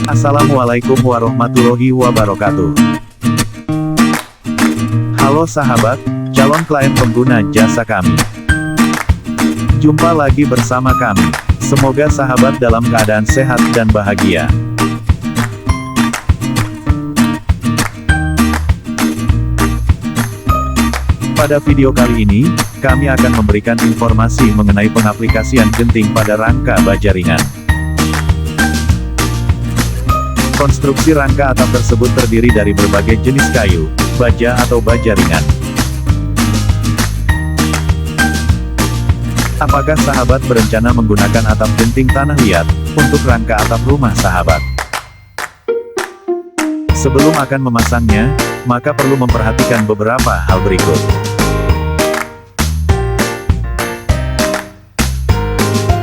Assalamualaikum warahmatullahi wabarakatuh. Halo sahabat, calon klien pengguna jasa kami. Jumpa lagi bersama kami. Semoga sahabat dalam keadaan sehat dan bahagia. Pada video kali ini, kami akan memberikan informasi mengenai pengaplikasian genting pada rangka baja ringan. Konstruksi rangka atap tersebut terdiri dari berbagai jenis kayu, baja atau baja ringan. Apakah sahabat berencana menggunakan atap genting tanah liat untuk rangka atap rumah sahabat? Sebelum akan memasangnya, maka perlu memperhatikan beberapa hal berikut.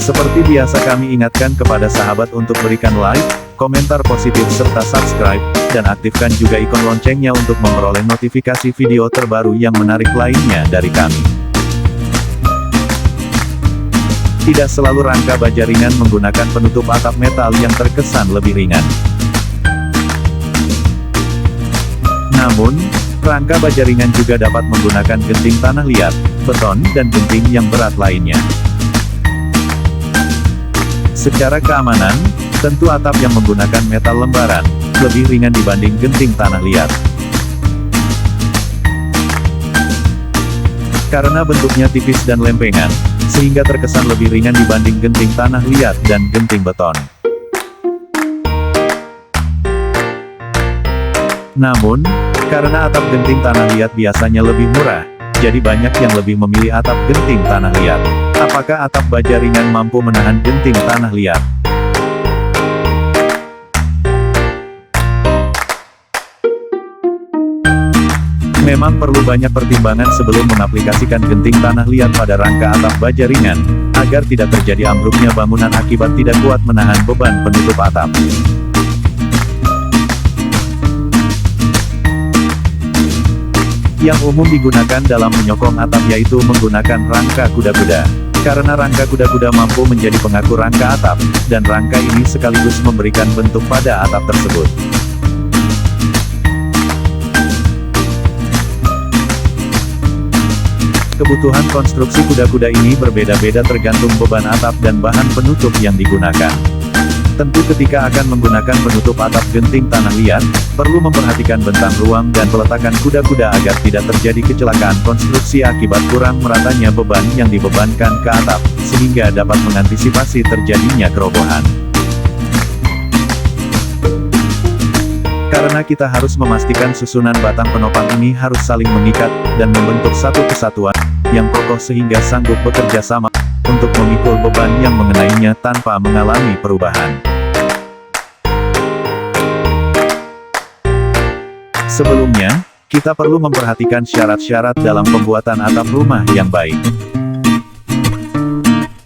Seperti biasa kami ingatkan kepada sahabat untuk berikan like, komentar positif serta subscribe, dan aktifkan juga ikon loncengnya untuk memperoleh notifikasi video terbaru yang menarik lainnya dari kami. Tidak selalu rangka baja ringan menggunakan penutup atap metal yang terkesan lebih ringan. Namun, rangka baja ringan juga dapat menggunakan genting tanah liat, beton, dan genting yang berat lainnya. Secara keamanan, tentu atap yang menggunakan metal lembaran lebih ringan dibanding genting tanah liat. Karena bentuknya tipis dan lempengan, sehingga terkesan lebih ringan dibanding genting tanah liat dan genting beton. Namun, karena atap genting tanah liat biasanya lebih murah, jadi banyak yang lebih memilih atap genting tanah liat. Apakah atap baja ringan mampu menahan genting tanah liat? Memang perlu banyak pertimbangan sebelum mengaplikasikan genting tanah liat pada rangka atap baja ringan, agar tidak terjadi ambruknya bangunan akibat tidak kuat menahan beban penutup atap. Yang umum digunakan dalam menyokong atap yaitu menggunakan rangka kuda-kuda. Karena rangka kuda-kuda mampu menjadi pengaku rangka atap, dan rangka ini sekaligus memberikan bentuk pada atap tersebut. Kebutuhan konstruksi kuda-kuda ini berbeda-beda tergantung beban atap dan bahan penutup yang digunakan. Tentu ketika akan menggunakan penutup atap genting tanah liat, perlu memperhatikan bentang ruang dan peletakan kuda-kuda agar tidak terjadi kecelakaan konstruksi akibat kurang meratanya beban yang dibebankan ke atap, sehingga dapat mengantisipasi terjadinya kerobohan. Karena kita harus memastikan susunan batang penopang ini harus saling mengikat, dan membentuk satu kesatuan yang kokoh sehingga sanggup bekerja sama untuk memikul beban yang mengenainya tanpa mengalami perubahan. Sebelumnya, kita perlu memperhatikan syarat-syarat dalam pembuatan atap rumah yang baik.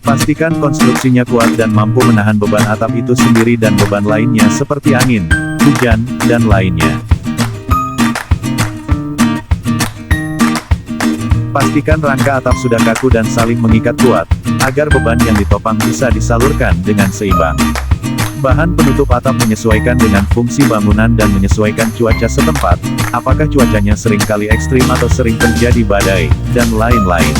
Pastikan konstruksinya kuat dan mampu menahan beban atap itu sendiri dan beban lainnya seperti angin, hujan, dan lainnya. Pastikan rangka atap sudah kaku dan saling mengikat kuat, agar beban yang ditopang bisa disalurkan dengan seimbang. Bahan penutup atap menyesuaikan dengan fungsi bangunan dan menyesuaikan cuaca setempat, apakah cuacanya sering kali ekstrim atau sering terjadi badai, dan lain-lain.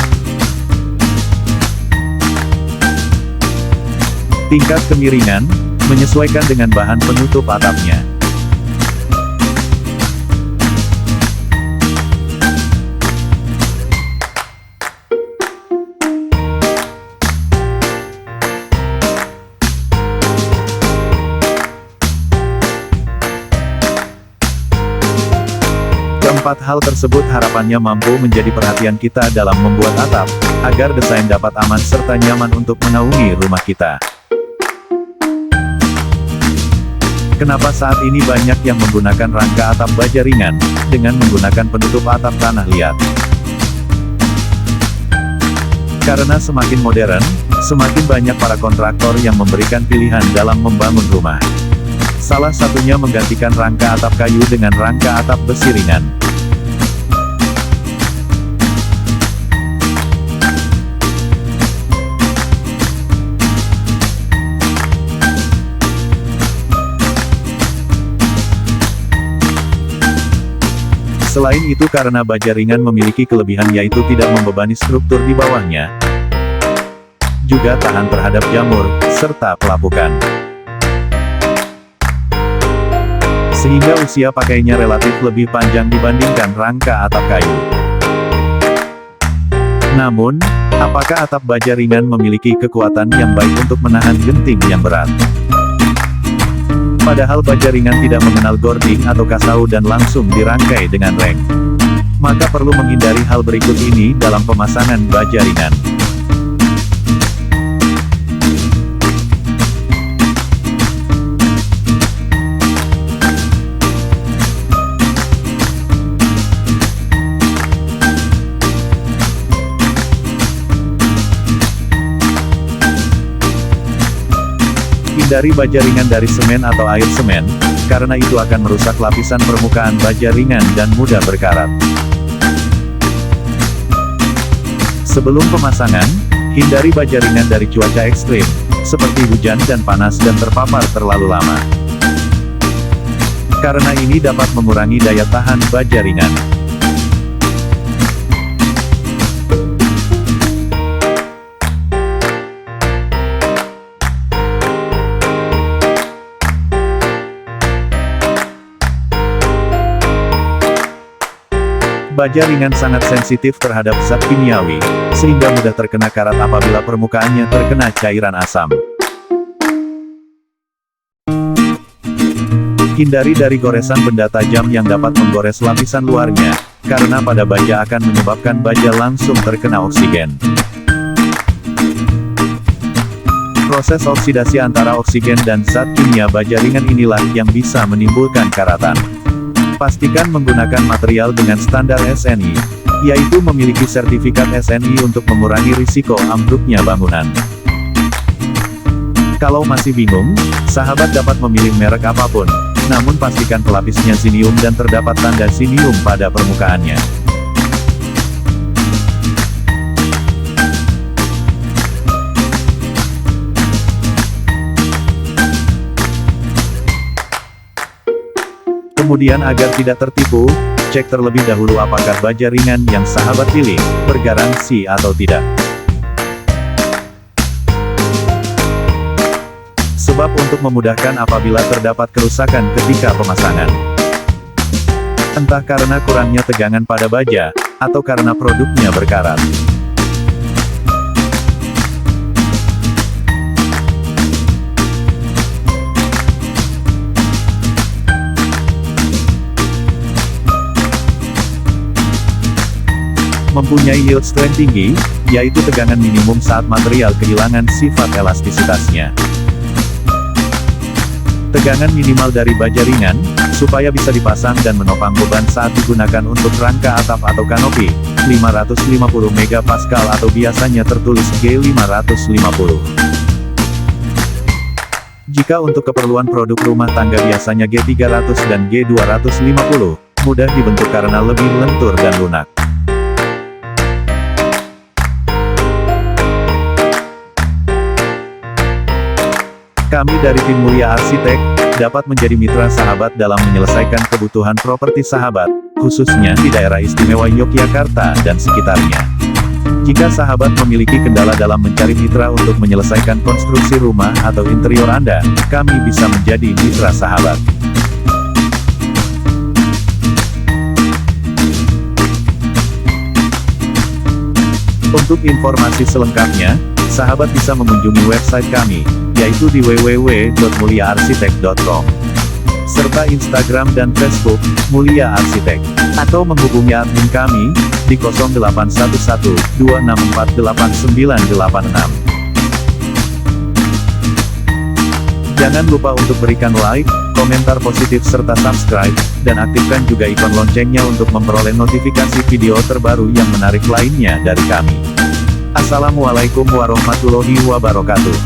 Tingkat kemiringan, menyesuaikan dengan bahan penutup atapnya. Keempat hal tersebut harapannya mampu menjadi perhatian kita dalam membuat atap, agar desain dapat aman serta nyaman untuk menaungi rumah kita. Kenapa saat ini banyak yang menggunakan rangka atap baja ringan, dengan menggunakan penutup atap tanah liat? Karena semakin modern, semakin banyak para kontraktor yang memberikan pilihan dalam membangun rumah. Salah satunya menggantikan rangka atap kayu dengan rangka atap besi ringan. Selain itu karena baja ringan memiliki kelebihan yaitu tidak membebani struktur di bawahnya, juga tahan terhadap jamur, serta pelapukan. Sehingga usia pakainya relatif lebih panjang dibandingkan rangka atap kayu. Namun, apakah atap baja ringan memiliki kekuatan yang baik untuk menahan genting yang berat? Padahal baja ringan tidak mengenal gording atau kasau dan langsung dirangkai dengan reng. Maka perlu menghindari hal berikut ini dalam pemasangan baja ringan. Hindari baja ringan dari semen atau air semen, karena itu akan merusak lapisan permukaan baja ringan dan mudah berkarat. Sebelum pemasangan, hindari baja ringan dari cuaca ekstrim, seperti hujan dan panas dan terpapar terlalu lama. Karena ini dapat mengurangi daya tahan baja ringan. Baja ringan sangat sensitif terhadap zat kimiawi, sehingga mudah terkena karat apabila permukaannya terkena cairan asam. Hindari dari goresan benda tajam yang dapat menggores lapisan luarnya, karena pada baja akan menyebabkan baja langsung terkena oksigen. Proses oksidasi antara oksigen dan zat kimia baja ringan inilah yang bisa menimbulkan karatan. Pastikan menggunakan material dengan standar SNI, yaitu memiliki sertifikat SNI untuk mengurangi risiko ambruknya bangunan. Kalau masih bingung, sahabat dapat memilih merek apapun, namun pastikan pelapisnya sinium dan terdapat tanda sinium pada permukaannya. Kemudian agar tidak tertipu, cek terlebih dahulu apakah baja ringan yang sahabat pilih, bergaransi atau tidak. Sebab untuk memudahkan apabila terdapat kerusakan ketika pemasangan. Entah karena kurangnya tegangan pada baja, atau karena produknya berkarat. Mempunyai yield strength tinggi, yaitu tegangan minimum saat material kehilangan sifat elastisitasnya. Tegangan minimal dari baja ringan, supaya bisa dipasang dan menopang beban saat digunakan untuk rangka atap atau kanopi, 550 MPa atau biasanya tertulis G550. Jika untuk keperluan produk rumah tangga biasanya G300 dan G250, mudah dibentuk karena lebih lentur dan lunak. Kami dari tim Mulia Arsitek, dapat menjadi mitra sahabat dalam menyelesaikan kebutuhan properti sahabat, khususnya di daerah istimewa Yogyakarta dan sekitarnya. Jika sahabat memiliki kendala dalam mencari mitra untuk menyelesaikan konstruksi rumah atau interior Anda, kami bisa menjadi mitra sahabat. Untuk informasi selengkapnya, sahabat bisa mengunjungi website kami, yaitu di www.muliaarsitek.com, serta Instagram dan Facebook, Mulia Arsitek, atau menghubungi admin kami, di 0811264886. Jangan lupa untuk berikan like, komentar positif serta subscribe, dan aktifkan juga ikon loncengnya untuk memperoleh notifikasi video terbaru yang menarik lainnya dari kami. Assalamualaikum warahmatullahi wabarakatuh.